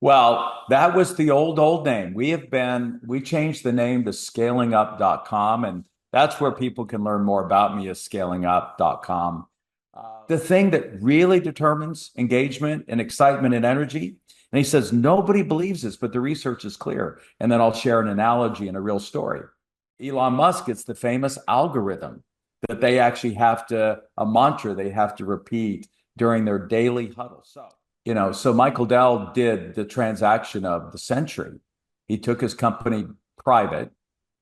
Well, that was the old name. We changed the name to scalingup.com, and that's where people can learn more about me is scalingup.com. The thing that really determines engagement and excitement and energy, and he says, nobody believes this, but the research is clear. And then I'll share an analogy and a real story. Elon Musk, it's the famous algorithm that they actually a mantra they have to repeat during their daily huddle. So Michael Dell did the transaction of the century. He took his company private,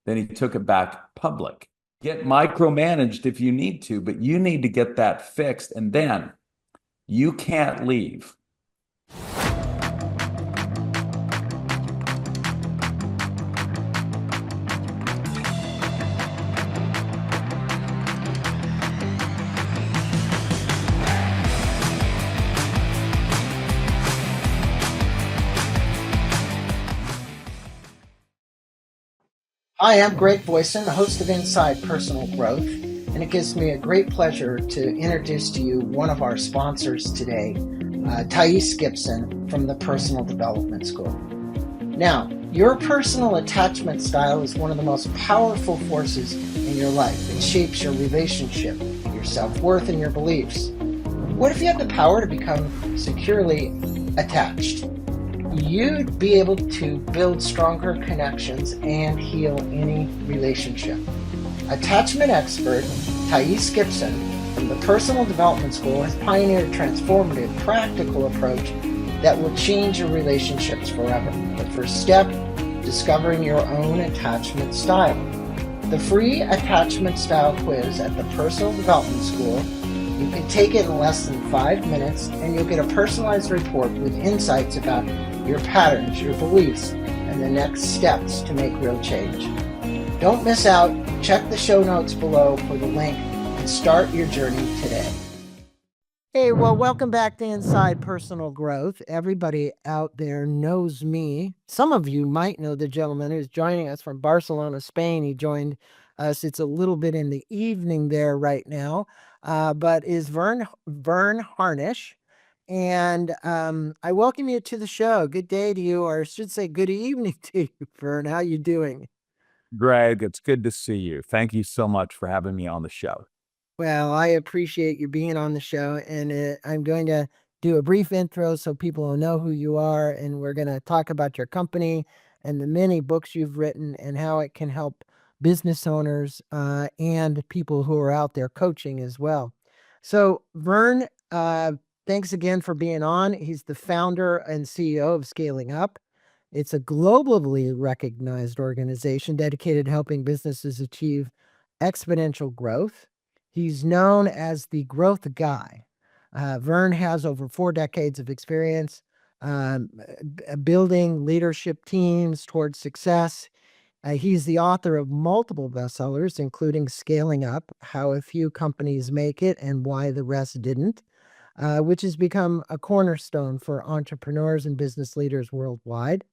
then he took it back public. Get micromanaged if you need to, but you need to get that fixed, and then you can't leave. Hi, I'm Greg Voisen, the host of Inside Personal Growth, and it gives me a great pleasure to introduce to you one of our sponsors today, Thais Gibson from the Personal Development School. Now, your personal attachment style is one of the most powerful forces in your life. It shapes your relationship, your self-worth, and your beliefs. What if you had the power to become securely attached? You'd be able to build stronger connections and heal any relationship. Attachment expert Thais Gibson from the Personal Development School has pioneered a transformative, practical approach that will change your relationships forever. The first step, discovering your own attachment style. The free attachment style quiz at the Personal Development School, you can take it in less than 5 minutes and you'll get a personalized report with insights about your patterns, your beliefs, and the next steps to make real change. Don't miss out. Check the show notes below for the link and start your journey today. Hey, well, welcome back to Inside Personal Growth. Everybody out there knows me. Some of you might know the gentleman who's joining us from Barcelona, Spain. He joined us. It's a little bit in the evening there right now, but is Verne Harnish. And I welcome you to the show. Good day to you, or I should say good evening to you, Verne. How you doing? Greg, it's good to see you. Thank you so much for having me on the show. Well, I appreciate you being on the show, and I'm going to do a brief intro so people will know who you are, and we're going to talk about your company and the many books you've written and how it can help business owners and people who are out there coaching as well. So, Verne, thanks again for being on. He's the founder and CEO of Scaling Up. It's a globally recognized organization dedicated to helping businesses achieve exponential growth. He's known as the growth guy. Verne has over 4 decades of experience building leadership teams towards success. He's the author of multiple bestsellers, including Scaling Up, How a Few Companies Make It and Why the Rest Didn't, which has become a cornerstone for entrepreneurs and business leaders worldwide.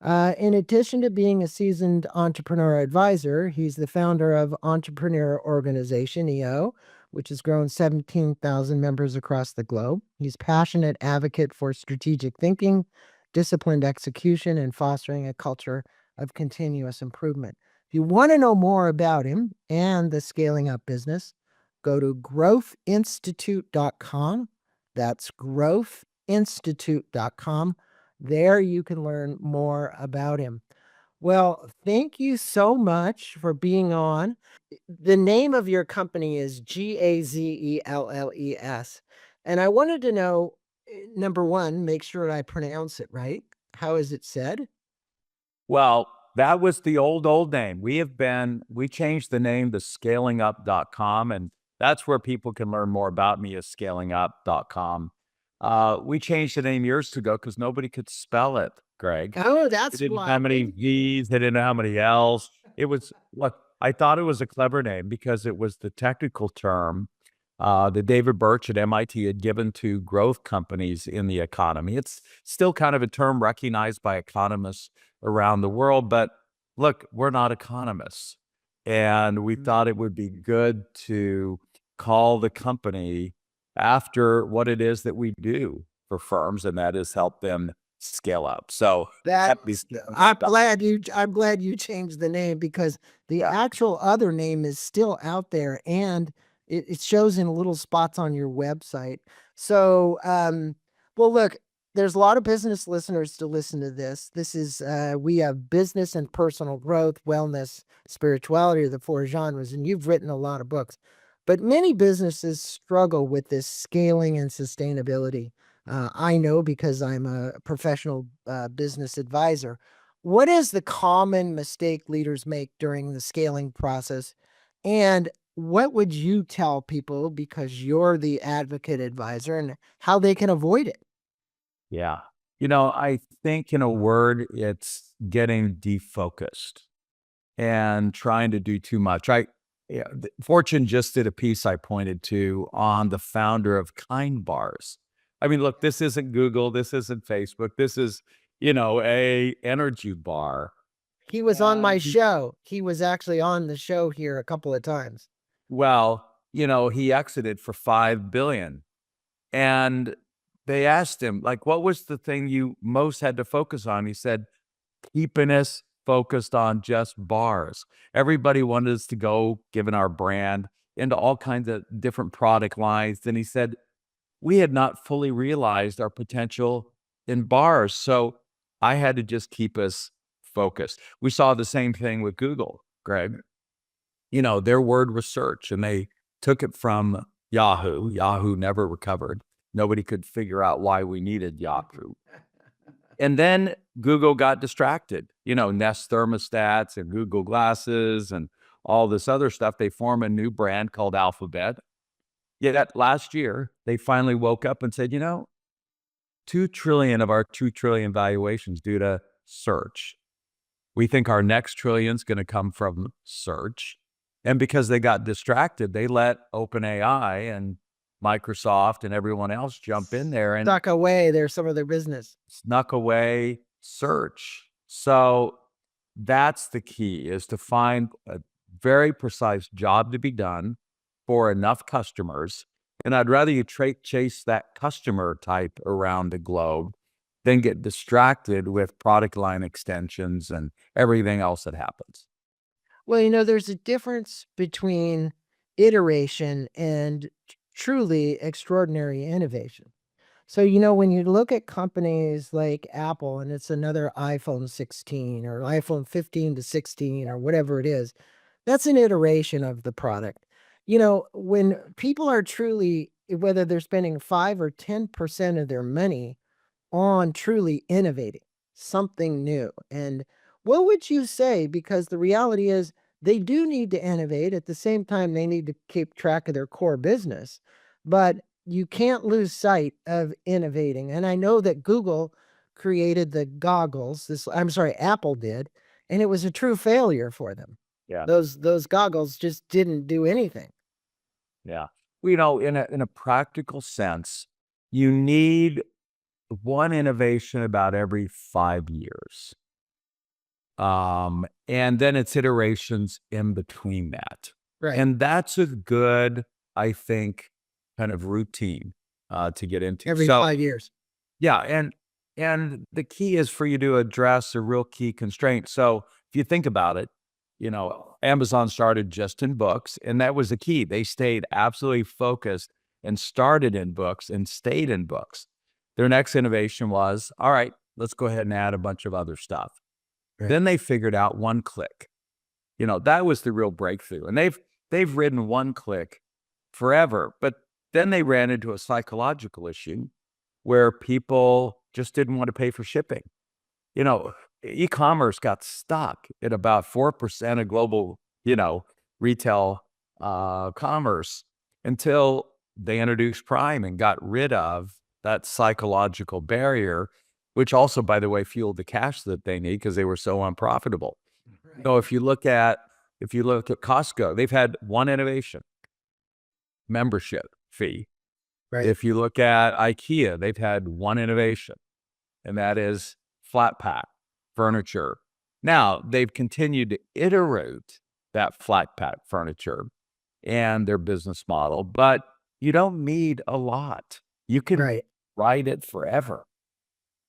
In addition to being a seasoned entrepreneur advisor, he's the founder of Entrepreneur Organization, EO, which has grown 17,000 members across the globe. He's a passionate advocate for strategic thinking, disciplined execution, and fostering a culture of continuous improvement. If you want to know more about him and the Scaling Up business, go to growthinstitute.com. That's growthinstitute.com. There you can learn more about him. Well, thank you so much for being on. The name of your company is Gazelles. And I wanted to know, number one, make sure I pronounce it right. How is it said? Well, that was the old name. We changed the name to scalingup.com, and that's where people can learn more about me is scalingup.com. We changed the name years ago because nobody could spell it, Greg. Oh, that's They didn't know why. how many V's, they didn't know how many L's. I thought it was a clever name because it was the technical term that David Birch at MIT had given to growth companies in the economy. It's still kind of a term recognized by economists around the world, but look, we're not economists. And we thought it would be good to call the company after what it is that we do for firms, and that is help them scale up. So That happy scaling I'm up. glad you changed the name because the Yeah. actual other name is still out there and it shows in little spots on your website. So well look, there's a lot of business listeners to listen to this. This is we have business and personal growth, wellness, spirituality are the four genres, and you've written a lot of books. But many businesses struggle with this scaling and sustainability. I know because I'm a professional business advisor. What is the common mistake leaders make during the scaling process? And what would you tell people because you're the advocate advisor and how they can avoid it? Yeah. I think in a word, it's getting defocused and trying to do too much. Fortune just did a piece I pointed to on the founder of Kind Bars. I mean, look, this isn't Google, this isn't Facebook, this is, a energy bar. He was on my And show. He was actually on the show here a couple of times. well, he exited for 5 billion. And they asked him, like, what was the thing you most had to focus on? He said, keeping us focused on just bars. Everybody wanted us to go, given our brand, into all kinds of different product lines. And he said, we had not fully realized our potential in bars. So I had to just keep us focused. We saw the same thing with Google, Greg. Their word was search, and they took it from Yahoo. Yahoo never recovered. Nobody could figure out why we needed Yahoo. And then Google got distracted, Nest thermostats and Google glasses and all this other stuff. They form a new brand called Alphabet. Yet last year, they finally woke up and said, 2 trillion of our 2 trillion valuations due to search. We think our next trillion is going to come from search. And because they got distracted, they let OpenAI and Microsoft and everyone else jump in there and Stuck away. There's some of their business. snuck away search. So that's the key, is to find a very precise job to be done for enough customers. And I'd rather you chase that customer type around the globe than get distracted with product line extensions and everything else that happens. Well, there's a difference between iteration and truly extraordinary innovation. So, when you look at companies like Apple and it's another iPhone 16 or iPhone 15 to 16 or whatever it is, that's an iteration of the product. When people are truly, whether they're spending 5 or 10% of their money on truly innovating something new. And what would you say? Because the reality is they do need to innovate. At the same time, they need to keep track of their core business. But you can't lose sight of innovating. And I know that Google created the goggles. I'm sorry, Apple did, and it was a true failure for them. Yeah. Those goggles just didn't do anything. Yeah. Well, in a practical sense, you need one innovation about every 5 years. And then it's iterations in between that. Right. And that's a good, I think, kind of routine to get into. Every 5 years. Yeah, and the key is for you to address a real key constraint. So if you think about it, Amazon started just in books, and that was the key. They stayed absolutely focused and started in books and stayed in books. Their next innovation was, all right, let's go ahead and add a bunch of other stuff. Right. Then they figured out one click. That was the real breakthrough. And they've ridden one click forever. But then they ran into a psychological issue where people just didn't want to pay for shipping. E-commerce got stuck at about 4% of global, retail commerce until they introduced Prime and got rid of that psychological barrier, which also, by the way, fueled the cash that they need because they were so unprofitable. Right. So if you look at Costco, they've had one innovation, membership fee. Right. If you look at IKEA, they've had one innovation, and that is flat pack furniture. Now, they've continued to iterate that flat pack furniture and their business model, but you don't need a lot. You can ride it forever.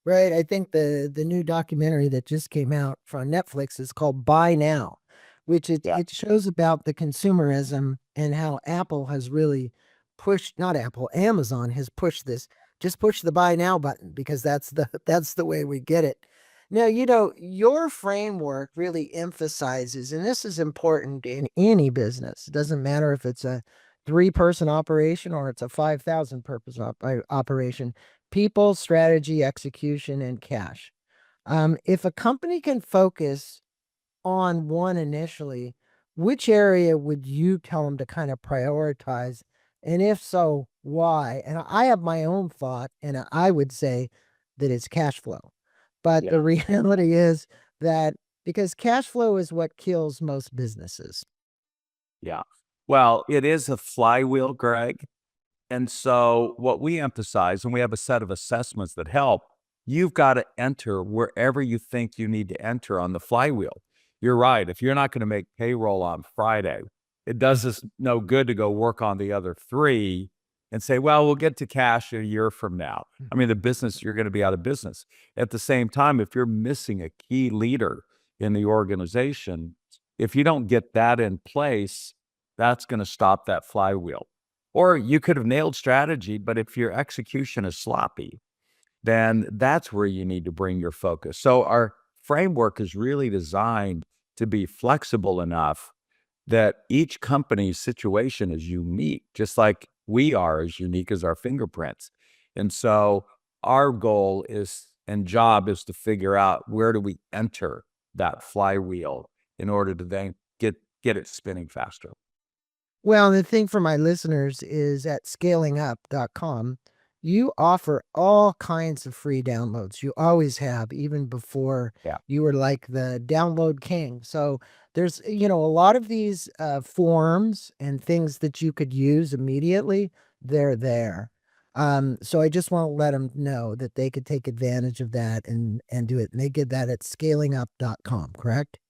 Right. I think the new documentary that just came out from Netflix is called Buy Now, which Yeah. it shows about the consumerism and how Apple has really pushed, not Apple, Amazon has pushed this. Just push the buy now button because that's the way we get it. Now, your framework really emphasizes, and this is important in any business. It doesn't matter if it's a 3-person operation or it's a 5,000 purpose operation. People, strategy, execution, and cash. If a company can focus on one initially, which area would you tell them to kind of prioritize? And if so, why? And I have my own thought, and I would say that it's cash flow. But the Yeah. reality is that because cash flow is what kills most businesses. Yeah. Well, it is a flywheel, Greg. And so, what we emphasize, and we have a set of assessments that help, you've got to enter wherever you think you need to enter on the flywheel. You're right. If you're not going to make payroll on Friday, it does us no good to go work on the other three and say, well, we'll get to cash a year from now. I mean, the business, you're going to be out of business. At the same time, if you're missing a key leader in the organization, if you don't get that in place, that's going to stop that flywheel. Or you could have nailed strategy, but if your execution is sloppy, then that's where you need to bring your focus. So our framework is really designed to be flexible enough that each company's situation is unique, just like we are as unique as our fingerprints. And so our goal is and job is to figure out where do we enter that flywheel in order to then get it spinning faster. Well, the thing for my listeners is at scalingup.com, you offer all kinds of free downloads. You always have, even before Yeah. you were like the download king. So there's, a lot of these forms and things that you could use immediately. They're there. So I just want to let them know that they could take advantage of that and do it. And they get that at scalingup.com, correct?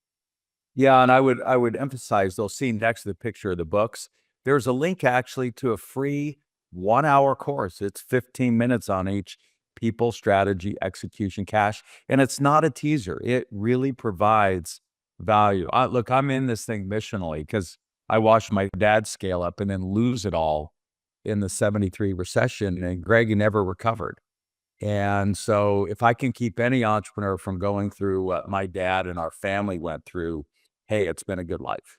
Yeah, and I would emphasize they'll see next to the picture of the books, there's a link actually to a free 1-hour course. It's 15 minutes on each people, strategy, execution, cash, and it's not a teaser. It really provides value. Look, I'm in this thing missionally because I watched my dad scale up and then lose it all in the 73 recession, and Greg never recovered. And so if I can keep any entrepreneur from going through what my dad and our family went through, hey, it's been a good life.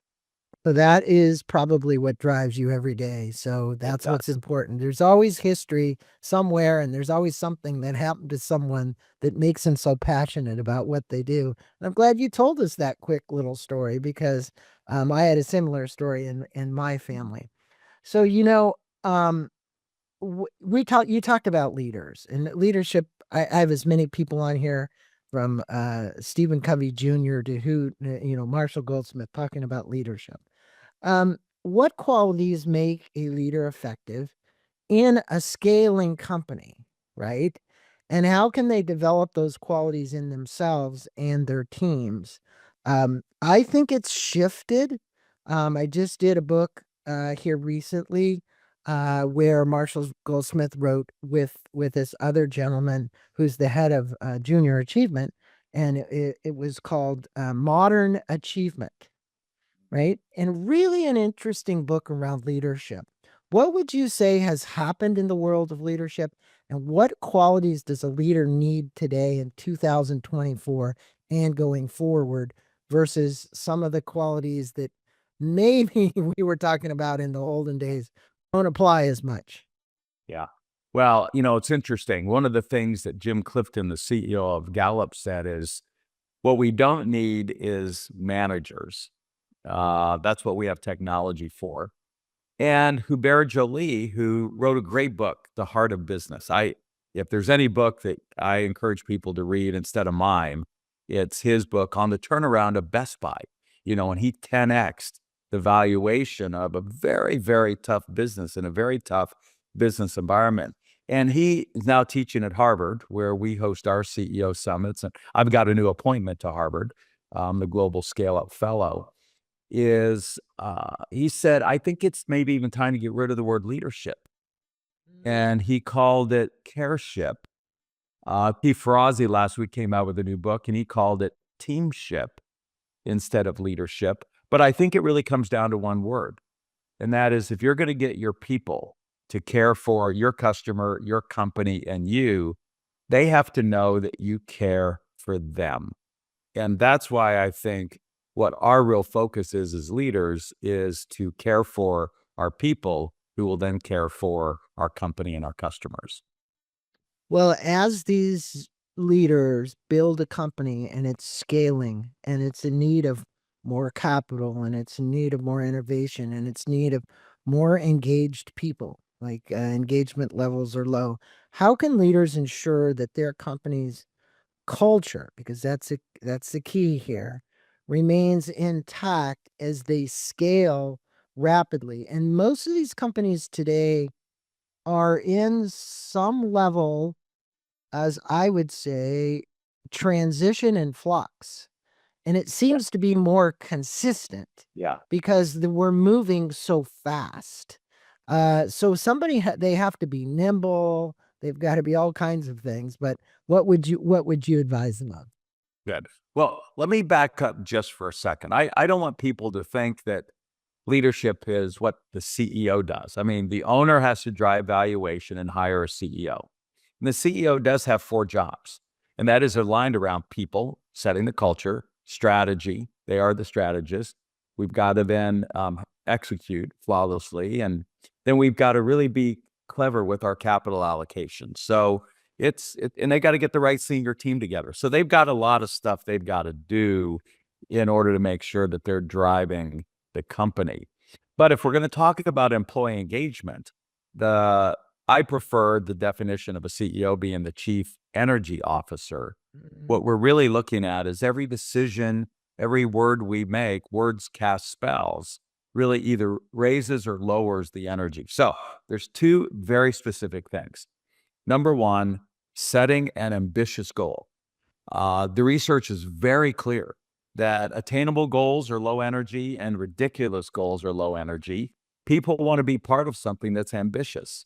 So that is probably what drives you every day. So It that's what's does. important. There's always history somewhere, and there's always something that happened to someone that makes them so passionate about what they do. And I'm glad you told us that quick little story because I had a similar story in my family. So um, you talked about leaders and leadership. I have as many people on here from Stephen Covey Jr. to Marshall Goldsmith talking about leadership. What qualities make a leader effective in a scaling company, right? And how can they develop those qualities in themselves and their teams? I think it's shifted. I just did a book here recently where Marshall Goldsmith wrote with this other gentleman who's the head of junior achievement, and it was called Modern Achievement, right? And really an interesting book around leadership. What would you say has happened in the world of leadership, and what qualities does a leader need today in 2024 and going forward versus some of the qualities that maybe we were talking about in the olden days don't apply as much? Yeah. Well, it's interesting. One of the things that Jim Clifton, the CEO of Gallup, said is what we don't need is managers. That's what we have technology for. And Hubert Joly, who wrote a great book, The Heart of Business. If there's any book that I encourage people to read instead of mine, it's his book on the turnaround of Best Buy. And he 10x'd the valuation of a very, very tough business in a very tough business environment. And he is now teaching at Harvard, where we host our CEO summits. And I've got a new appointment to Harvard, the Global Scale Up Fellow he said, I think it's maybe even time to get rid of the word leadership. Mm. And he called it careship. P. Ferrazzi last week came out with a new book, and he called it teamship instead of leadership. But I think it really comes down to one word, and that is, if you're going to get your people to care for your customer, your company, and you, they have to know that you care for them. And that's why I think what our real focus is as leaders is to care for our people, who will then care for our company and our customers. Well, as these leaders build a company and it's scaling and it's in need of more capital and it's in need of more innovation and it's in need of more engaged people, like engagement levels are low, how can leaders ensure that their company's culture, because that's the key here, remains intact as they scale rapidly? And most of these companies today are in some level, as I would say, transition and flux. And it seems to be more consistent because we're moving so fast. So they have to be nimble. They've got to be all kinds of things. But what would you advise them of? Good. Well, let me back up just for a second. I don't want people to think that leadership is what the CEO does. I mean, the owner has to drive valuation and hire a CEO. And the CEO does have 4 jobs, and that is aligned around people, setting the culture, strategy. They are the strategists. We've got to then execute flawlessly, and then we've got to really be clever with our capital allocation. So and they got to get the right senior team together. So they've got a lot of stuff they've got to do in order to make sure that they're driving the company. But if we're going to talk about employee engagement, I prefer the definition of a CEO being the chief energy officer. What we're really looking at is every decision, every word we make, words cast spells, really either raises or lowers the energy. So there's 2 very specific things. Number 1, setting an ambitious goal. The research is very clear that attainable goals are low energy and ridiculous goals are low energy. People want to be part of something that's ambitious.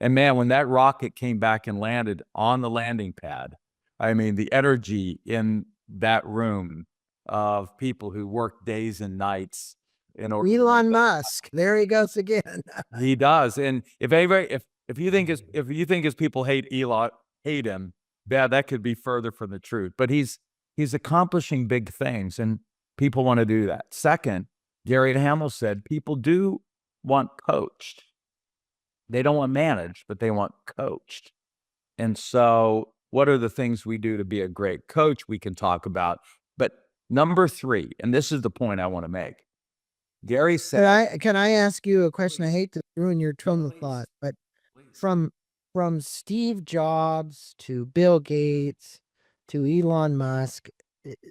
And man, when that rocket came back and landed on the landing pad, I mean, the energy in that room of people who worked days and nights in order. Elon Musk, there he goes again. He does. And if you think his people hate him, yeah, that could be further from the truth. But he's accomplishing big things, and people want to do that. Second, Gary Hamel said people do want coached. They don't want managed, but they want coached. And so what are the things we do to be a great coach we can talk about? But number 3, and this is the point I want to make. Gary said, Can I ask you a question? I hate to ruin your train of thought, but from Steve Jobs to Bill Gates to Elon Musk,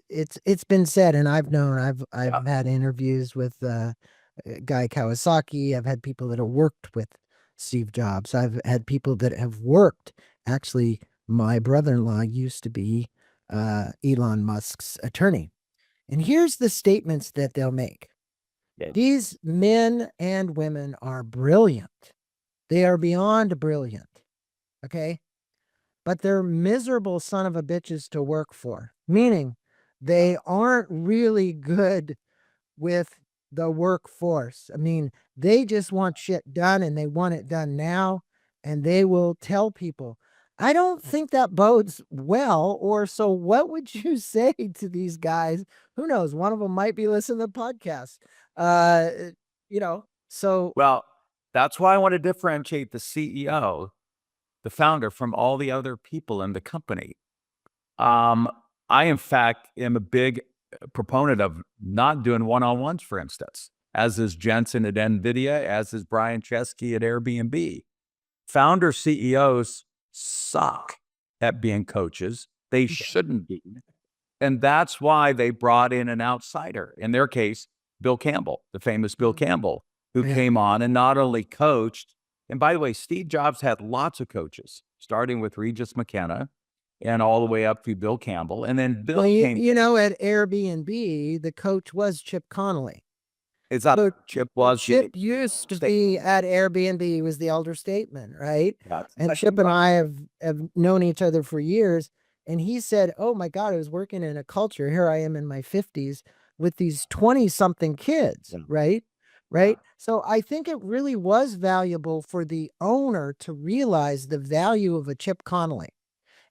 it's been said, and I've had interviews with Guy Kawasaki. I've had people that have worked with Steve Jobs. I've had people that have worked. Actually, my brother-in-law used to be Elon Musk's attorney. And here's the statements that they'll make. These men and women are brilliant. They are beyond brilliant. Okay? But they're miserable son of a bitches to work for. Meaning they aren't really good with the workforce. I mean, they just want shit done and they want it done now. And they will tell people. I don't think that bodes well. Or so what would you say to these guys? Who knows? One of them might be listening to the podcast. Well, that's why I want to differentiate the CEO, the founder, from all the other people in the company. I, in fact, am a big proponent of not doing one-on-ones, for instance, as is Jensen at NVIDIA, as is Brian Chesky at Airbnb. Founder CEOs suck at being coaches. They shouldn't be. And that's why they brought in an outsider. In their case, Bill Campbell, the famous Bill Campbell, who came on and not only coached, and by the way, Steve Jobs had lots of coaches, starting with Regis McKenna and all the way up to Bill Campbell. And then Bill at Airbnb, the coach was Chip Connolly. Is that So Chip was? Chip used to be at Airbnb. He was the elder statesman, right? Yeah. And Chip and I have known each other for years. And he said, "Oh my God, I was working in a culture. Here I am in my 50s with these 20 something kids, Yeah. right? Right. So I think it really was valuable for the owner to realize the value of a Chip Connolly.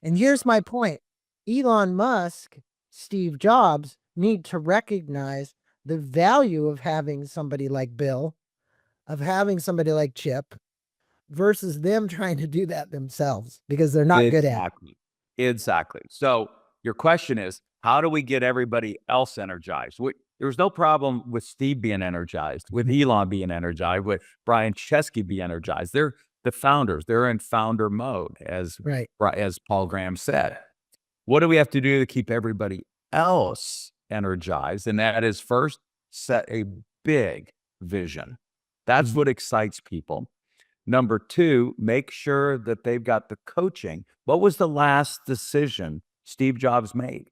And here's my point: Elon Musk, Steve Jobs need to recognize the value of having somebody like Bill, of having somebody like Chip, versus them trying to do that themselves because they're not good at it. Exactly. So your question is, how do we get everybody else energized? There was no problem with Steve being energized, with Elon being energized, with Brian Chesky being energized. They're the founders. They're in founder mode, as Paul Graham said. What do we have to do to keep everybody else energized? And that is, first, set a big vision. That's what excites people. Number two, make sure that they've got the coaching. What was the last decision Steve Jobs made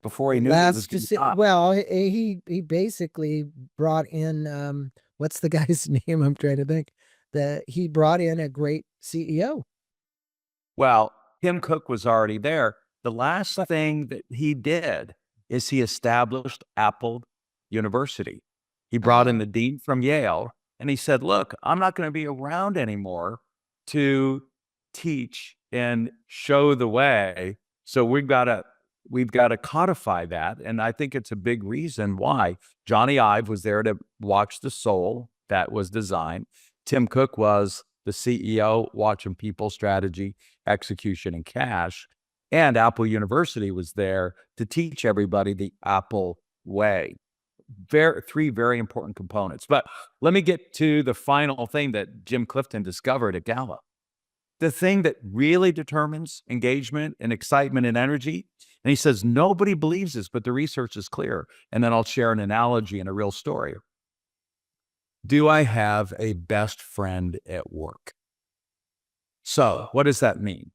before he knew it was going to stop? Well, he basically brought in what's the guy's name? I'm trying to think. He brought in a great CEO. Well, Tim Cook was already there. The last thing that he did is he established Apple University. He brought in the dean from Yale, and he said, look, I'm not going to be around anymore to teach and show the way. So we've got to codify that. And I think it's a big reason why Johnny Ive was there to watch the soul that was designed. Tim Cook was the CEO, watching people, strategy, execution, and cash. And Apple University was there to teach everybody the Apple way. Three very important components. But let me get to the final thing that Jim Clifton discovered at Gallup. The thing that really determines engagement and excitement and energy. And he says, nobody believes this, but the research is clear. And then I'll share an analogy and a real story. Do I have a best friend at work? So what does that mean?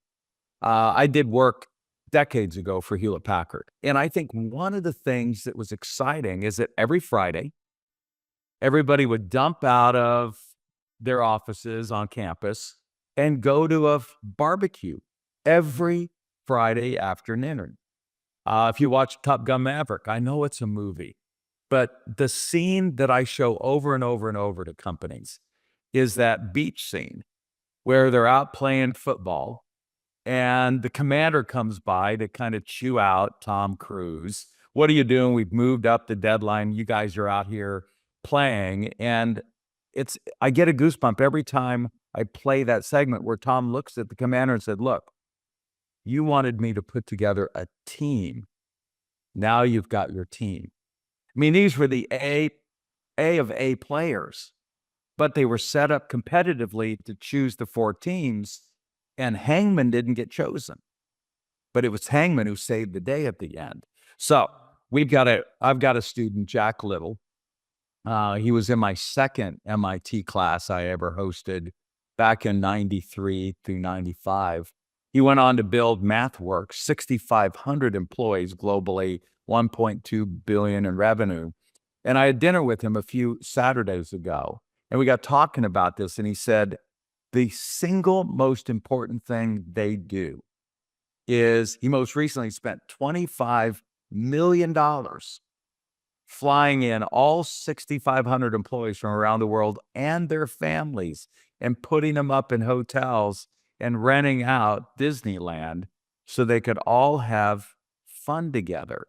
I did work decades ago for Hewlett Packard. And I think one of the things that was exciting is that every Friday, everybody would dump out of their offices on campus and go to a barbecue every Friday afternoon. If you watch Top Gun Maverick, I know it's a movie, but the scene that I show over and over and over to companies is that beach scene where they're out playing football and the commander comes by to kind of chew out Tom Cruise. What are you doing? We've moved up the deadline. You guys are out here playing. And I get a goosebump every time I play that segment where Tom looks at the commander and said, look, you wanted me to put together a team. Now you've got your team. I mean, these were the A of A players, but they were set up competitively to choose the 4 teams. And Hangman didn't get chosen, but it was Hangman who saved the day at the end. So I've got a student, Jack Little. He was in my second MIT class I ever hosted back in 93 through 95. He went on to build MathWorks, 6,500 employees globally, 1.2 billion in revenue. And I had dinner with him a few Saturdays ago, and we got talking about this, and he said, the single most important thing they do is he most recently spent $25 million flying in all 6,500 employees from around the world and their families and putting them up in hotels and renting out Disneyland so they could all have fun together.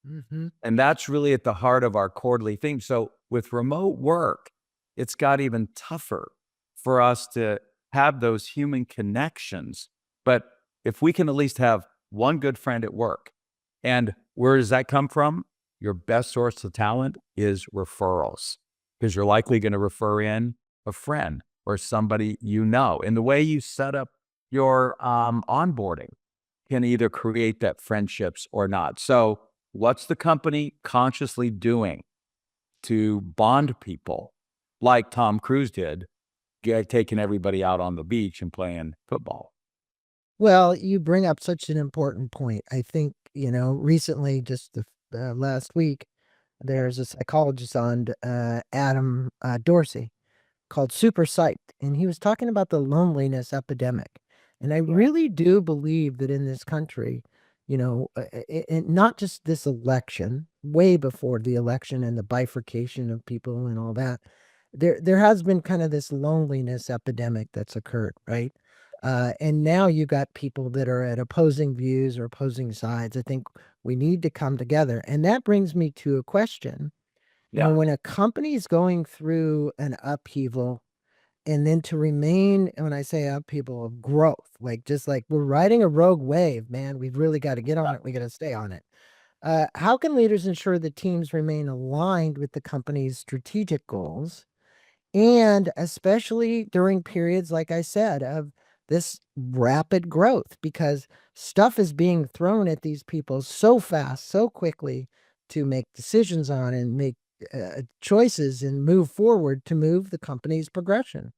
Mm-hmm. And that's really at the heart of our quarterly theme. So with remote work, it's got even tougher for us to have those human connections. But if we can at least have one good friend at work, and where does that come from? Your best source of talent is referrals, because you're likely going to refer in a friend or somebody you know. And the way you set up your onboarding can either create that friendships or not. So what's the company consciously doing to bond people like Tom Cruise did, taking everybody out on the beach and playing football? Well, you bring up such an important point. I think, recently, just last week, There's a psychologist on Adam Dorsey called Super Psyched, and he was talking about the loneliness epidemic. And I really do believe that in this country, not just this election, way before the election and the bifurcation of people and all that, there has been kind of this loneliness epidemic that's occurred, right? And now you got people that are at opposing views or opposing sides. I think we need to come together. And that brings me to a question. When a company is going through an upheaval, and then to remain, when I say upheaval, of growth, like just like we're riding a rogue wave, man, we've really got to get on it. We got to stay on it. How can leaders ensure that teams remain aligned with the company's strategic goals? And especially during periods, like I said, of this rapid growth, because stuff is being thrown at these people so fast, so quickly to make decisions on and make choices and move forward to move the company's progression.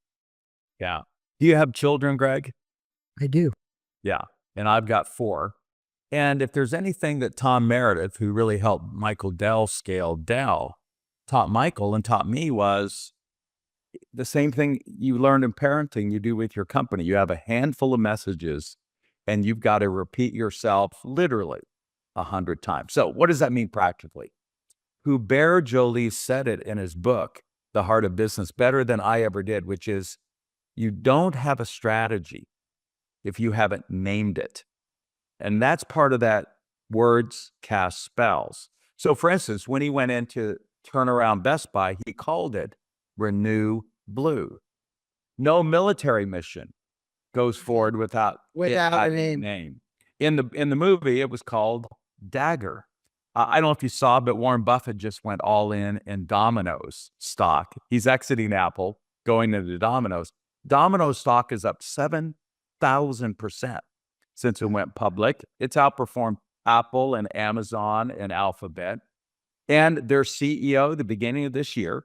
Yeah. Do you have children, Greg? I do. Yeah. And I've got 4. And if there's anything that Tom Meredith, who really helped Michael Dell scale Dell, taught Michael and taught me was the same thing you learned in parenting you do with your company. You have a handful of messages and you've got to repeat yourself literally 100 times. So what does that mean practically? Hubert Joly said it in his book, The Heart of Business, better than I ever did, which is you don't have a strategy if you haven't named it. And that's part of that words cast spells. So for instance, when he went in to turn around Best Buy, he called it Renew Blue. No military mission goes forward without a name. In the movie, it was called Dagger. I don't know if you saw, but Warren Buffett just went all in Domino's stock. He's exiting Apple, going into Domino's. Domino's stock is up 7,000% since it went public. It's outperformed Apple and Amazon and Alphabet. And their CEO, the beginning of this year,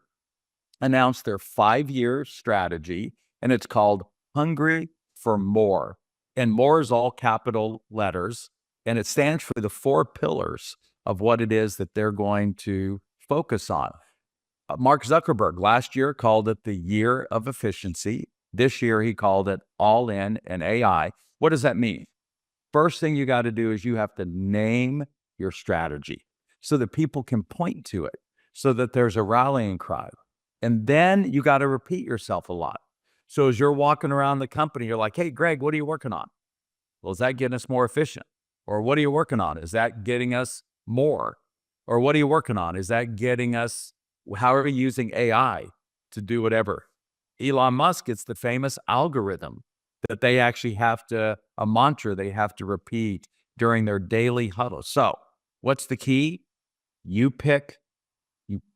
announced their 5-year strategy, and it's called Hungry for More. And more is all capital letters, and it stands for the 4 pillars of what it is that they're going to focus on. Mark Zuckerberg last year called it the year of efficiency. This year, he called it all in and AI. What does that mean? First thing you got to do is you have to name your strategy so that people can point to it, so that there's a rallying cry. And then you got to repeat yourself a lot. So as you're walking around the company, you're like, hey, Greg, what are you working on? Well, is that getting us more efficient? Or what are you working on? Is that getting us more? Or what are you working on? Is that getting us, how are we using AI to do whatever? Elon Musk, it's the famous algorithm that they actually have to, a mantra they have to repeat during their daily huddle. So what's the key? You pick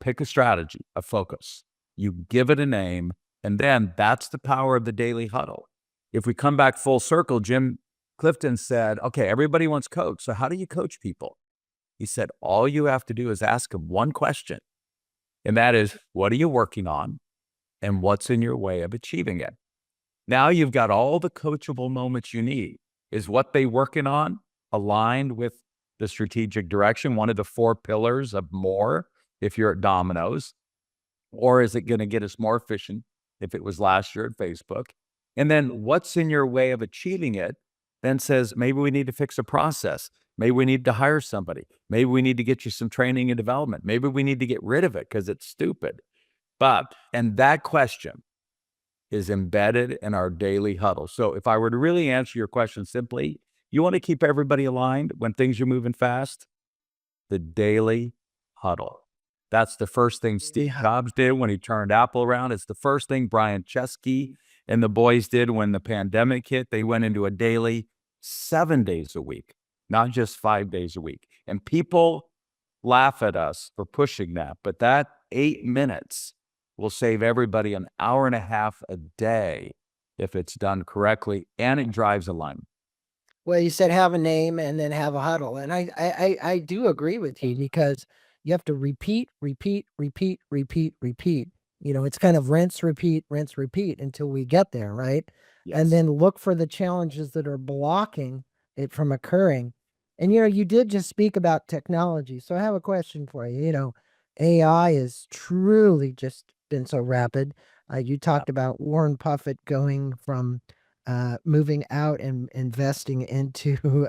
a strategy, a focus. You give it a name, and then that's the power of the daily huddle. If we come back full circle, Jim Clifton said, okay, everybody wants coach. So how do you coach people? He said, all you have to do is ask them one question. And that is, what are you working on? And what's in your way of achieving it? Now you've got all the coachable moments you need. Is what they working on aligned with the strategic direction, one of the 4 pillars of more, if you're at Domino's? Or is it going to get us more efficient if it was last year at Facebook? And then what's in your way of achieving it then says, maybe we need to fix a process. Maybe we need to hire somebody. Maybe we need to get you some training and development. Maybe we need to get rid of it because it's stupid. And that question is embedded in our daily huddle. So if I were to really answer your question simply, you want to keep everybody aligned when things are moving fast? The daily huddle. That's the first thing Steve Jobs did when he turned Apple around. It's the first thing Brian Chesky and the boys did when the pandemic hit. They went into a daily 7 days a week, not just 5 days a week. And people laugh at us for pushing that, but that 8 minutes will save everybody an hour and a half a day if it's done correctly, and it drives alignment. Well, you said have a name and then have a huddle. And I do agree with you, because you have to repeat. It's kind of rinse, repeat until we get there, right? Yes. And then look for the challenges that are blocking it from occurring. And, you did just speak about technology. So I have a question for you. AI has truly just been so rapid. You talked about Warren Buffett going from moving out and investing into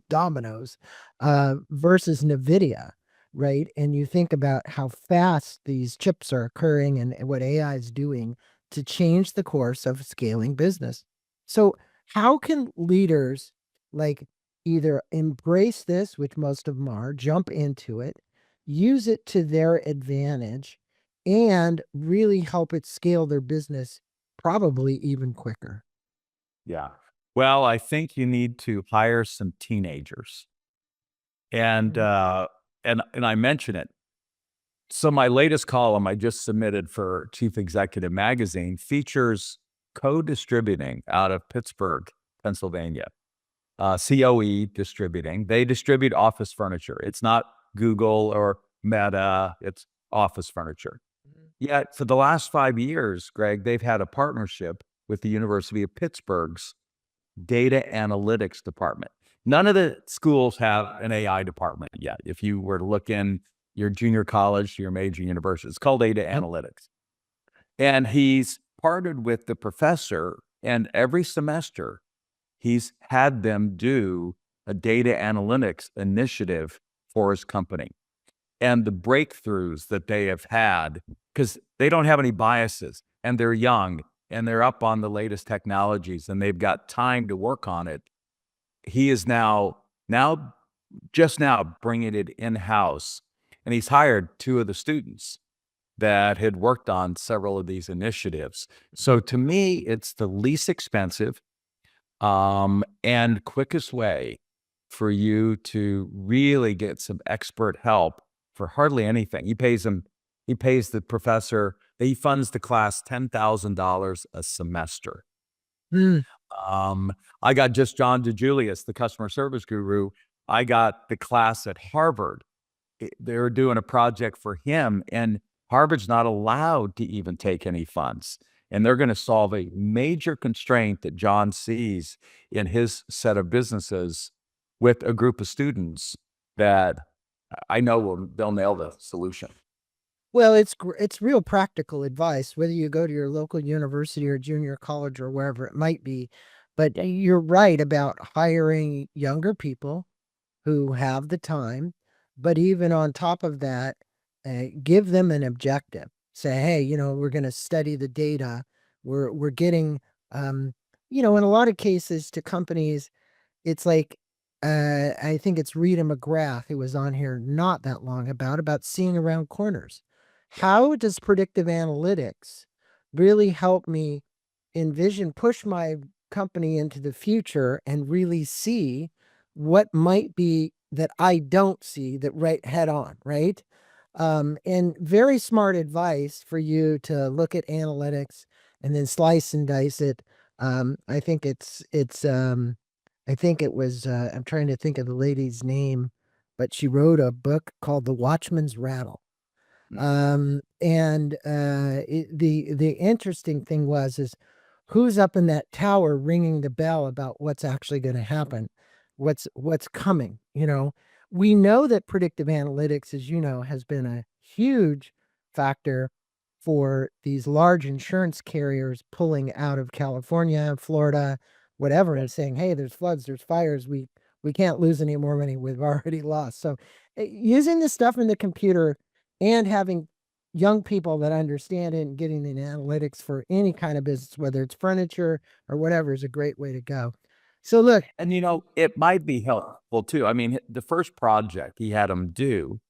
Domino's versus NVIDIA, right? And you think about how fast these chips are occurring and what AI is doing to change the course of scaling business. So, how can leaders like either embrace this, which most of them are, jump into it, use it to their advantage, and really help it scale their business probably even quicker? Yeah. Well, I think you need to hire some teenagers. And Mhm. and I mention it. So my latest column I just submitted for Chief Executive Magazine features co-distributing out of Pittsburgh, Pennsylvania. COE Distributing. They distribute office furniture. It's not Google or Meta, it's office furniture. Mhm. Yet for the last 5 years, Greg, they've had a partnership with the University of Pittsburgh's data analytics department. None of the schools have an AI department yet. If you were to look in your junior college, your major university, it's called data Yep. analytics. And he's partnered with the professor, and every semester he's had them do a data analytics initiative for his company. And the breakthroughs that they have had, because they don't have any biases and they're young and they're up on the latest technologies and they've got time to work on it. He is just now bringing it in-house, and he's hired two of the students that had worked on several of these initiatives. So to me, it's the least expensive and quickest way for you to really get some expert help for hardly anything. He pays the professor, he funds the class $10,000 a semester. Mm. Um, I got just John DeJulius, the customer service guru. I got the class at Harvard. They were doing a project for him, and Harvard's not allowed to even take any funds. And they're going to solve a major constraint that John sees in his set of businesses with a group of students that I know they'll nail the solution. Well, it's real practical advice, whether you go to your local university or junior college or wherever it might be. But you're right about hiring younger people who have the time, but even on top of that, give them an objective. Say, hey, we're going to study the data. We're getting, in a lot of cases to companies, it's like, I think it's Rita McGrath who was on here not that long about seeing around corners. How does predictive analytics really help me push my company into the future and really see what might be that I don't see that right head on, right? And very smart advice for you to look at analytics and then slice and dice it. I think I think it was, I'm trying to think of the lady's name, but she wrote a book called The Watchman's Rattle. And the interesting thing is who's up in that tower ringing the bell about what's actually going to happen, what's coming. We know that predictive analytics, as you know, has been a huge factor for these large insurance carriers pulling out of California, Florida, whatever, and saying, hey, there's floods, there's fires, we can't lose any more money, we've already lost. So using this stuff in the computer and having young people that understand it and getting the analytics for any kind of business, whether it's furniture or whatever, is a great way to go. So look, And it might be helpful too. I mean, the first project he had him do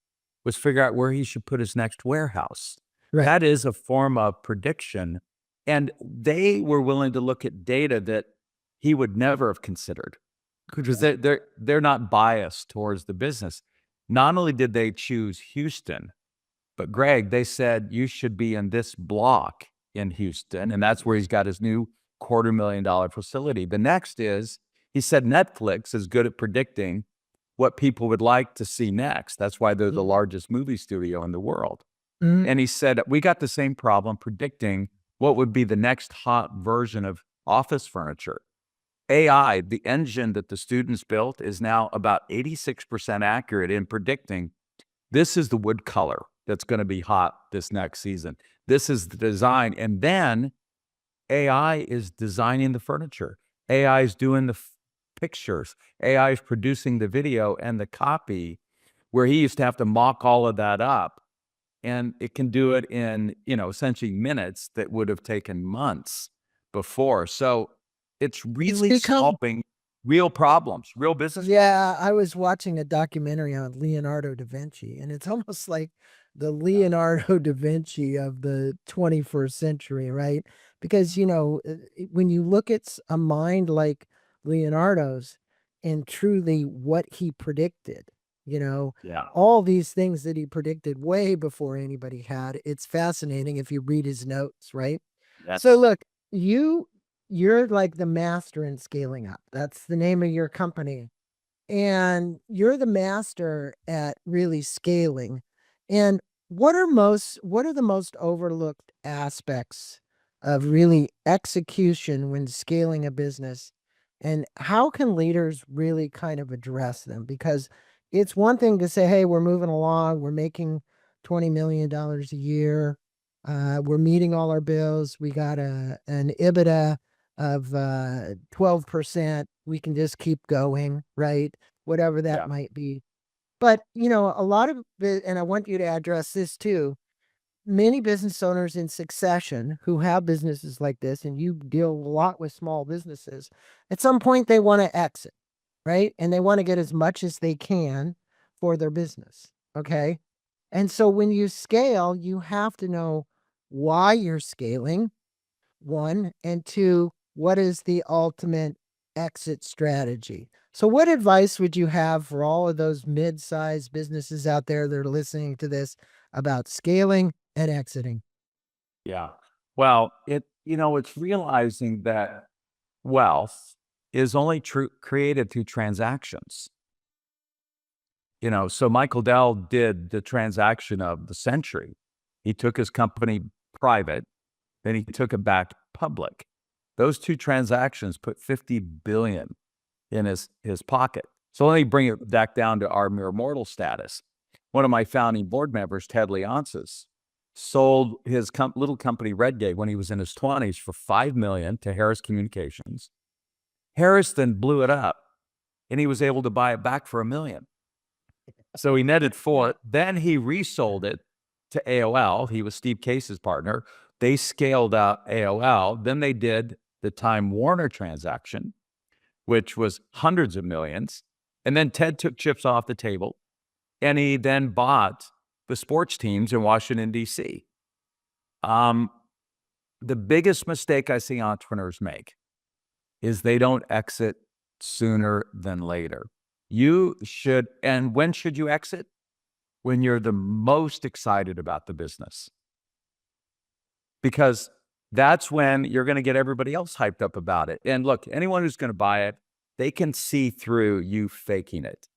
was figure out where he should put his next warehouse. right. That is a form of prediction. And they were willing to look at data that he would never have considered because they're not biased towards the business. Not only did they choose Houston, but Greg, they said you should be in this block in Houston, and that's where he's got his new $250,000 facility. The next is he said Netflix is good at predicting what people would like to see next. That's why they're the largest movie studio in the world. Mhm. And he said, we got the same problem predicting what would be the next hot version of office furniture. AI, the engine that the students built, is now about 86% accurate in predicting this is the wood color that's going to be hot this next season. This is the design. And then AI is designing the furniture. AI is doing the pictures. AI is producing the video and the copy, where he used to have to mock all of that up. And it can do it in, essentially minutes that would have taken months before. So it's really solving real problems, real business. Yeah, I was watching a documentary on Leonardo da Vinci, and it's almost like the Leonardo da Vinci of the 21st century, right? Because, when you look at a mind like Leonardo's and truly what he predicted, Yeah. all these things that he predicted way before anybody had, it's fascinating if you read his notes, right? So look, you're like the master in scaling up. That's the name of your company. And you're the master at really scaling. And what are the most overlooked aspects of really execution when scaling a business? And how can leaders really kind of address them? Because it's one thing to say, hey, we're moving along, we're making $20 million a year, we're meeting all our bills, we got an EBITDA of 12%, we can just keep going, right? Whatever that might be. But, a lot of it, and I want you to address this too, many business owners in succession who have businesses like this, and you deal a lot with small businesses, at some point they want to exit, right? And they want to get as much as they can for their business. Okay. And so when you scale, you have to know why you're scaling, one, and two, what is the ultimate exit strategy? So what advice would you have for all of those mid-sized businesses out there that are listening to this about scaling and exiting? Yeah. Well, it's realizing that wealth is only created through transactions. So Michael Dell did the transaction of the century. He took his company private, then he took it back public. Those two transactions put $50 billion in his pocket. So let me bring it back down to our mere mortal status. One of my founding board members, Ted Leonsis, sold his little company Redgate when he was in his 20s for $5 million to Harris Communications. Harris then blew it up, and he was able to buy it back for $1 million. So he netted $4 million. Then he resold it to AOL. He was Steve Case's partner. They scaled up AOL. Then they did the Time Warner transaction, which was hundreds of millions. And then Ted took chips off the table, and he then bought the sports teams in Washington, D.C. The biggest mistake I see entrepreneurs make is they don't exit sooner than later. You should, and when should you exit? When you're the most excited about the business. Because that's when you're going to get everybody else hyped up about it. And look, anyone who's going to buy it, they can see through you faking it.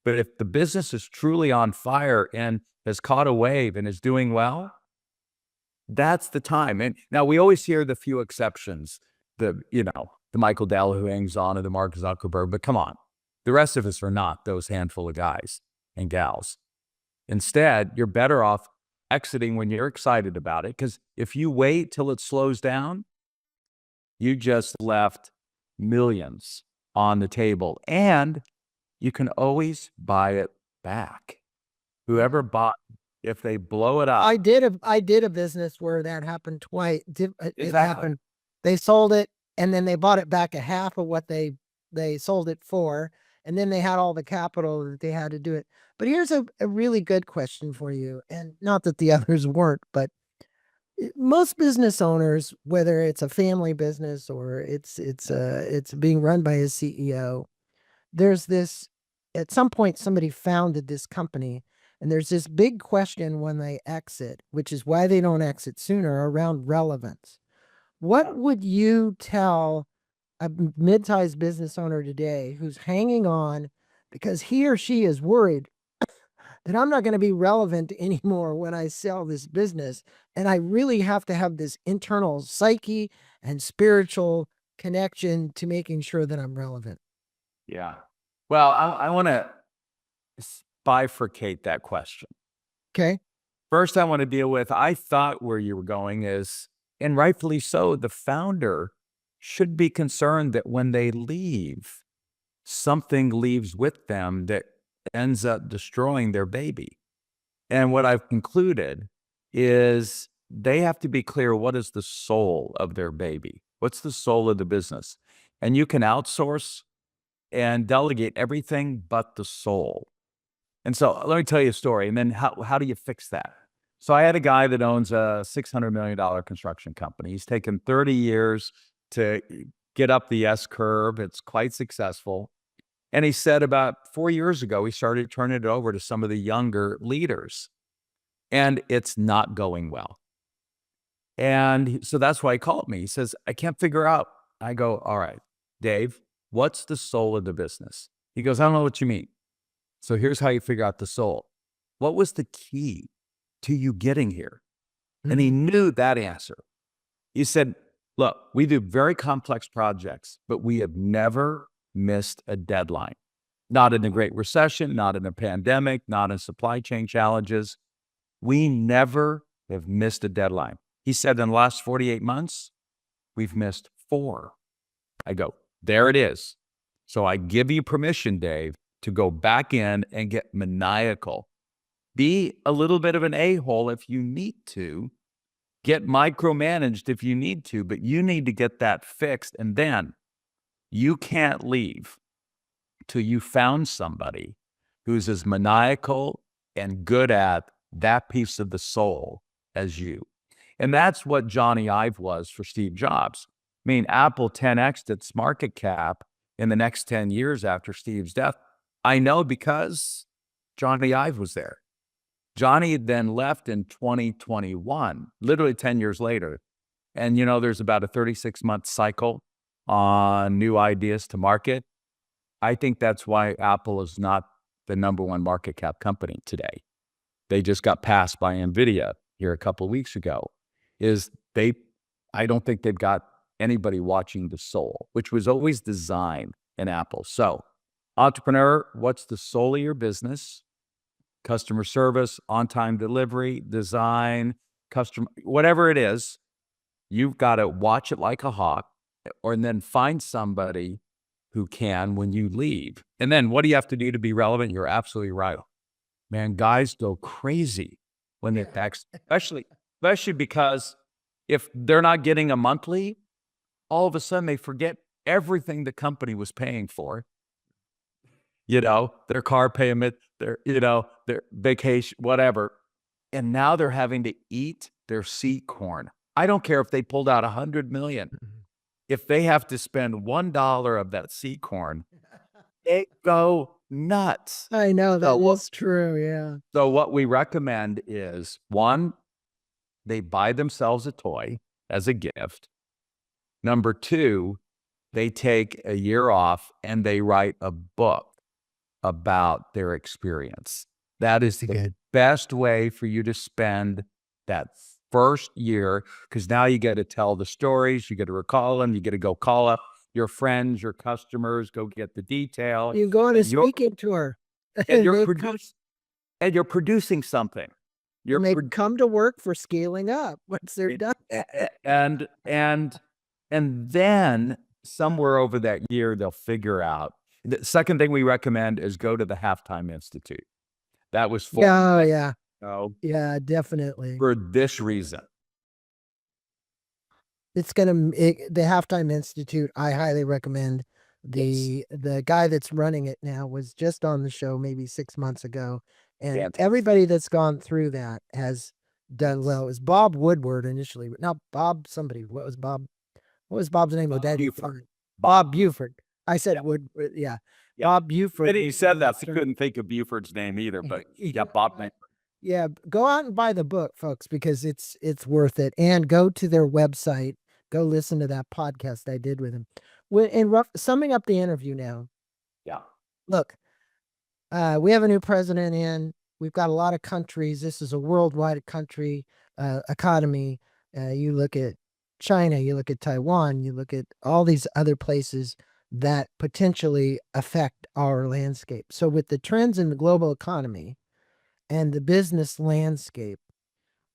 But if the business is truly on fire and has caught a wave and is doing well, that's the time. And now we always hear the few exceptions, the Michael Dell who hangs on, or the Mark Zuckerberg, but come on. The rest of us are not those handful of guys and gals. Instead, you're better off exiting when you're excited about it, because if you wait till it slows down, you just left millions on the table, and you can always buy it back. Whoever bought, if they blow it up. I did a business where that happened twice. It happened. They sold it, and then they bought it back at half of what they sold it for. And then they had all the capital that they had to do it. But here's a really good question for you. And not that the others weren't, but most business owners, whether it's a family business or it's being run by a CEO, there's this, at some point somebody founded this company, and there's this big question when they exit, which is why they don't exit sooner, around relevance. What would you tell a mid-sized business owner today who's hanging on because he or she is worried that I'm not going to be relevant anymore when I sell this business, and I really have to have this internal psyche and spiritual connection to making sure that I'm relevant? Yeah. Well, I want to bifurcate that question. Okay. First, I want to deal with, I thought where you were going is, and rightfully so, the founder should be concerned that when they leave, something leaves with them that ends up destroying their baby. And what I've concluded is they have to be clear, what is the soul of their baby? What's the soul of the business? And you can outsource and delegate everything but the soul. And so let me tell you a story. And then how do you fix that? So I had a guy that owns a $600 million construction company. He's taken 30 years to get up the S curve. It's quite successful. And he said about 4 years ago, he started turning it over to some of the younger leaders. And it's not going well. And so that's why he called me. He says, I can't figure out. I go, all right, Dave, what's the soul of the business? He goes, I don't know what you mean. So here's how you figure out the soul. What was the key to you getting here? And he knew that answer. He said, look, we do very complex projects, but we have never missed a deadline. Not in the Great Recession, not in a pandemic, not in supply chain challenges. We never have missed a deadline. He said in the last 48 months, we've missed 4. I go, there it is. So I give you permission, Dave, to go back in and get maniacal. Be a little bit of an a-hole if you need to. Get micromanaged if you need to, but you need to get that fixed. And then you can't leave till you found somebody who's as maniacal and good at that piece of the soul as you. And that's what Johnny Ive was for Steve Jobs. I mean, Apple 10x'd its market cap in the next 10 years after Steve's death. I know because Johnny Ive was there. Johnny then left in 2021, literally 10 years later. And, there's about a 36-month cycle on new ideas to market. I think that's why Apple is not the #1 market cap company today. They just got passed by NVIDIA here a couple of weeks ago. I don't think they've got anybody watching the soul, which was always designed in Apple. So, entrepreneur, what's the soul of your business? Customer service, on-time delivery, design, customer, whatever it is, you've got to watch it like a hawk, and then find somebody who can when you leave. And then what do you have to do to be relevant? You're absolutely right. Man, guys go crazy when they text, especially because if they're not getting a monthly, all of a sudden they forget everything the company was paying for. Their car payment, their vacation, whatever. And now they're having to eat their seed corn. I don't care if they pulled out $100 million. If they have to spend $1 of that seed corn, they go nuts. I know that was true. Yeah. So what we recommend is, 1, they buy themselves a toy as a gift. Number 2, they take a year off and they write a book about their experience. That is the best way for you to spend that first year, because now you get to tell the stories, you get to recall them, you get to go call up your friends, your customers, go get the detail. You go on a speaking tour. And you're producing something. They come to work for scaling up once they're done. And then somewhere over that year, they'll figure out. The second thing we recommend is go to the Halftime Institute. That was for yeah, definitely for this reason. It's the Halftime Institute. I highly recommend. The guy that's running it now was just on the show maybe 6 months ago, and everybody that's gone through that has done well. It was Bob Woodward initially, but now Bob somebody. What was Bob's name? Bob Buford. I said Woodward. Yeah. Bob Buford. And he said that. I couldn't think of Buford's name either, but Bob. Yeah, go out and buy the book, folks, because it's worth it. And go to their website. Go listen to that podcast I did with him. Summing up the interview now. Yeah. Look, we have a new president in. We've got a lot of countries. This is a worldwide economy. You look at China, you look at Taiwan, you look at all these other places that potentially affect our landscape. So with the trends in the global economy and the business landscape,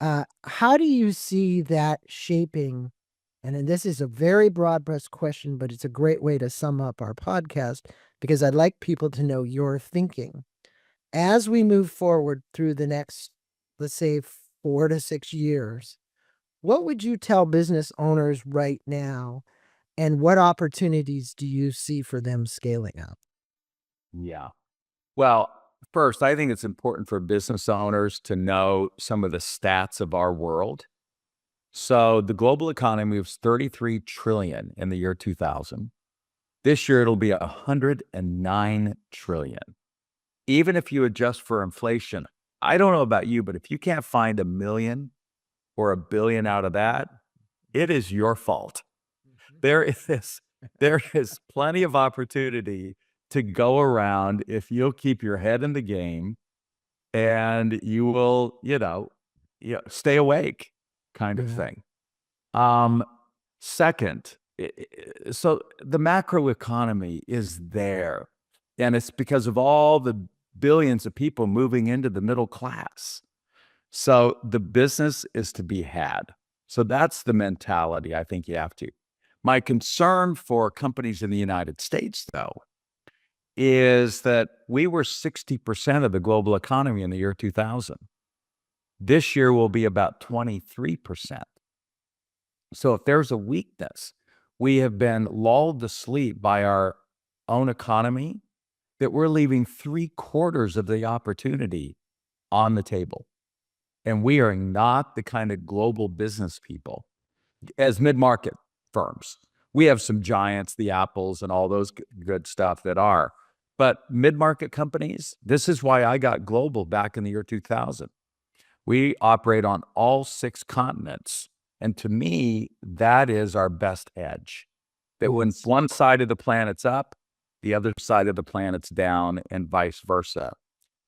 How do you see that shaping? And then this is a very broad brush question, but it's a great way to sum up our podcast because I'd like people to know your thinking. As we move forward through the next, let's say, 4 to 6 years, what would you tell business owners right now? And what opportunities do you see for them scaling up? Yeah. Well, first, I think it's important for business owners to know some of the stats of our world. So the global economy was 33 trillion in the year 2000. This year, it'll be 109 trillion. Even if you adjust for inflation, I don't know about you, but if you can't find $1 million or $1 billion out of that, it is your fault. There is plenty of opportunity to go around if you'll keep your head in the game and you will, stay awake kind of thing. Second, so the macro economy is there, and it's because of all the billions of people moving into the middle class. So the business is to be had. So that's the mentality I think you have to. My concern for companies in the United States, though, is that we were 60% of the global economy in the year 2000. This year will be about 23%. So if there's a weakness, we have been lulled to sleep by our own economy that we're leaving 3/4 of the opportunity on the table. And we are not the kind of global business people as mid-market firms. We have some giants, the Apples and all those good stuff that are. But mid-market companies, this is why I got global back in the year 2000. We operate on all 6 continents. And to me, that is our best edge. That when one side of the planet's up, the other side of the planet's down, and vice versa.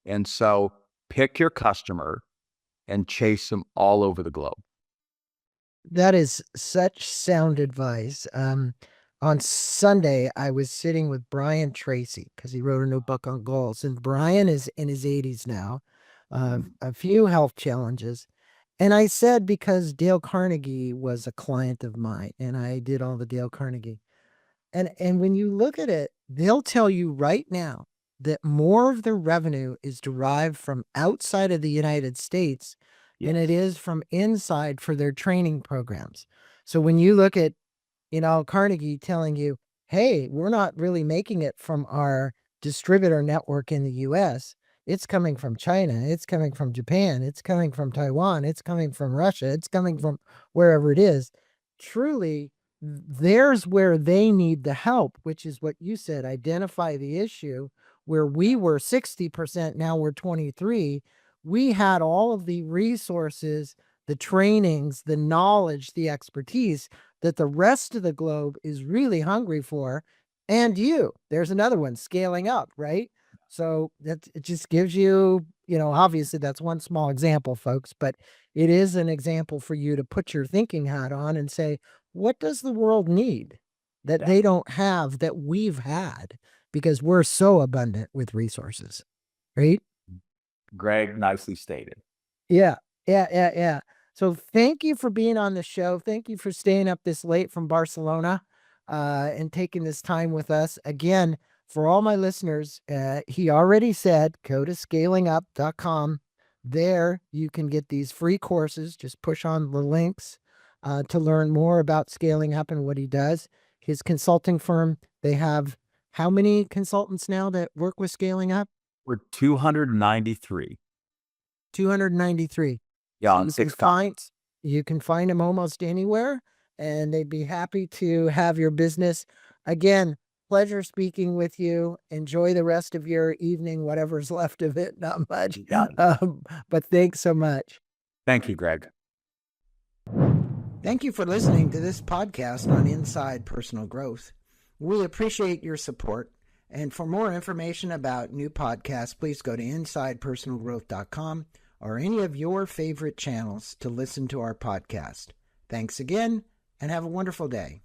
And so pick your customer and chase them all over the globe. That is such sound advice. On Sunday, I was sitting with Brian Tracy because he wrote a new book on goals. And Brian is in his 80s now, a few health challenges. And I said, because Dale Carnegie was a client of mine and I did all the Dale Carnegie. And when you look at it, they'll tell you right now that more of their revenue is derived from outside of the United States than it is from inside for their training programs. So when you look at, Carnegie telling you, hey, we're not really making it from our distributor network in the US. It's coming from China. It's coming from Japan. It's coming from Taiwan. It's coming from Russia. It's coming from wherever it is. Truly, there's where they need the help, which is what you said, identify the issue. Where we were 60%, now we're 23. We had all of the resources, the trainings, the knowledge, the expertise that the rest of the globe is really hungry for. And there's another one, scaling up, right? So it just gives you, obviously that's one small example, folks, but it is an example for you to put your thinking hat on and say, what does the world need that they don't have that we've had? Because we're so abundant with resources, right? Greg, nicely stated. Yeah. So thank you for being on the show. Thank you for staying up this late from Barcelona and taking this time with us. Again, for all my listeners, he already said, go to scalingup.com. There you can get these free courses. Just push on the links to learn more about scaling up and what he does. His consulting firm, they have how many consultants now that work with scaling up? We're 293. 293. Yeah, on 6 continents. You can find them almost anywhere, and they'd be happy to have your business. Again, pleasure speaking with you. Enjoy the rest of your evening, whatever's left of it. Not much. Yeah. But thanks so much. Thank you, Greg. Thank you for listening to this podcast on Inside Personal Growth. We appreciate your support. And for more information about new podcasts, please go to InsidePersonalGrowth.com or any of your favorite channels to listen to our podcast. Thanks again, and have a wonderful day.